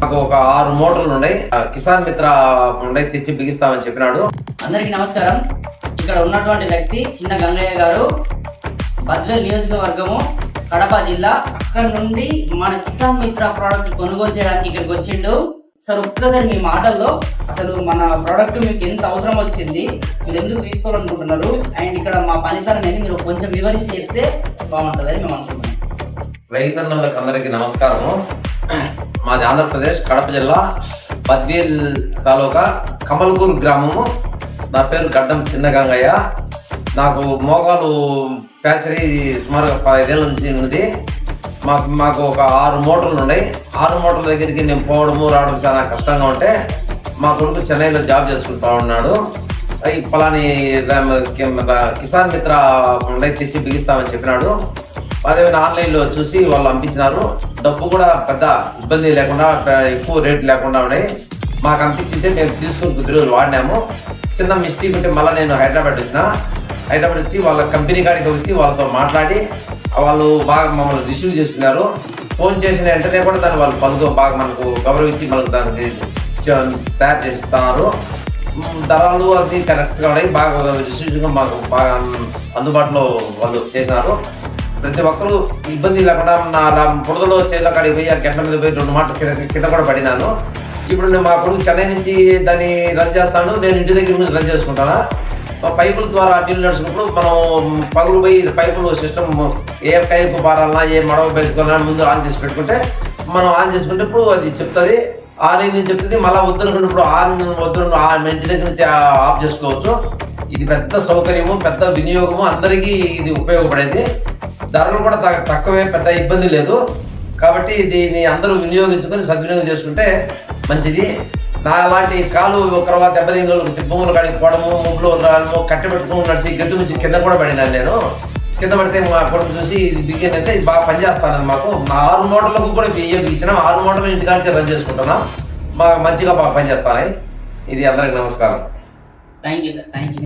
నాకు ఒక 6 మోటార్లు ఉన్నాయి. కిసాన్ మిత్ర ఉన్నాయి, తెచ్చి బిగిస్తామని చెప్పినాడు. అందరికీ నమస్కారం. ఇక్కడ ఉన్నటువంటి వ్యక్తి చిన్న గంగయ్య గారు, బద్వేల్ నియోజకవర్గము, కడప జిల్లా. అక్కడ నుండి మన కిసాన్ మిత్ర ప్రోడక్ట్ కొనుగోలు చేయడానికి ఇక్కడికి వచ్చిండు. సార్, ఒక్కసారి మీ మాటల్లో అసలు మన ప్రోడక్ట్ మీకు ఎంత అవసరం వచ్చింది, మీరు ఎందుకు తీసుకోవాలనుకుంటున్నారు, అండ్ ఇక్కడ మా పనితనం అనేది మీరు కొంచెం వివరించి చెప్తే బాగుంటుందని మేము అనుకుంటున్నాం. రైతన్నలకు అందరికీ నమస్కారము. మాది ఆంధ్రప్రదేశ్ కడప జిల్లా బద్వేల్ తాలూకా కమల్కూర్ గ్రామము. నా పేరు గడ్డం చిన్న గంగయ్య. నాకు మోగాలు ఫ్యాక్టరీ సుమారుగా 15 ఏళ్ళ నుంచి ఉంది. మాకు ఒక 6 మోటార్లు ఉన్నాయి. 6 మోటార్ల దగ్గరికి నేను పోవడము రావడం చాలా కష్టంగా ఉంటే మా కొడుకు చెన్నైలో జాబ్ చేసుకుంటా ఉన్నాడు. ఈ ఫలాని కిసాన్ మిత్ర తెచ్చి బిగిస్తామని చెప్పినాడు. అదేవిధంగా ఆన్లైన్లో చూసి వాళ్ళు పంపించినారు. డబ్బు కూడా పెద్ద ఇబ్బంది లేకుండా, ఎక్కువ రేట్ లేకుండా ఉన్నాయి. మాకు పంపించింటే మేము తీసుకుని 10 రోజులు వాడినాము. చిన్న మిస్టేక్ ఉంటే మళ్ళీ నేను హైదరాబాద్ వచ్చి వాళ్ళ కంపెనీ కాడికి వచ్చి వాళ్ళతో మాట్లాడి వాళ్ళు బాగా మమ్మల్ని రిసీవ్ చేసుకున్నారు. ఫోన్ చేసిన వెంటనే కూడా దాన్ని వాళ్ళు బాగా మనకు గౌరవించి మనకు దాన్ని తయారు చేస్తున్నారు. ధరలు అది కరెక్ట్గా ఉన్నాయి. బాగా రిసీవ్గా మాకు బాగా అందుబాటులో వాళ్ళు చేసినారు. ప్రతి ఒక్కరూ ఇబ్బంది లేకుండా నా బురదలో చేతుల కాడికి పోయి ఆ గంటల మీద పోయి 2 మాటలు కింద కూడా పడినాను. ఇప్పుడు నేను మా కొడుకు చెన్నై నుంచి దాన్ని రన్ చేస్తాను, నేను ఇంటి దగ్గర నుంచి రన్ చేసుకుంటాను. పైపుల ద్వారా నీళ్ళు నడుచుకున్నప్పుడు మనం పగులు పోయి పైపులు సిస్టమ్ ఏ పైపు పారాలన్నా ఏ మడవ పెట్టుకోవాలన్నా ముందు ఆన్ చేసి పెట్టుకుంటే మనం ఆన్ చేసుకుంటే ఇప్పుడు అది చెప్తుంది, ఆన్ అయింది చెప్తుంది. మళ్ళీ వద్దనుకున్నప్పుడు వద్దు ఇంటి దగ్గర నుంచి ఆఫ్ చేసుకోవచ్చు. ఇది పెద్ద సౌకర్యము, పెద్ద వినియోగము, అందరికీ ఇది ఉపయోగపడేది. ధరలు కూడా తక్కువే, పెద్ద ఇబ్బంది లేదు. కాబట్టి దీన్ని అందరూ వినియోగించుకొని సద్వినియోగం చేసుకుంటే మంచిది. నా అలాంటి కాలు ఒకరవా దెబ్బతింగులు భూములు కాడికి పోవడము, ముగ్గులు రావడము, కట్టె పెట్టుకుని నడిచి గట్టు నుంచి కింద కూడా పడినాను నేను. కింద పడితే మా కొడుకు చూసి ఇది బిగిన్ అంటే ఇది బాగా పనిచేస్తానని మాకు 6 మోటార్లకు కూడా ఇచ్చినాం. 6 మోటార్లు ఇంటికాడితే రన్ చేసుకుంటున్నాం. బాగా మంచిగా బాగా పనిచేస్తాయి. ఇది అందరికి నమస్కారం. Thank you sir. Thank you.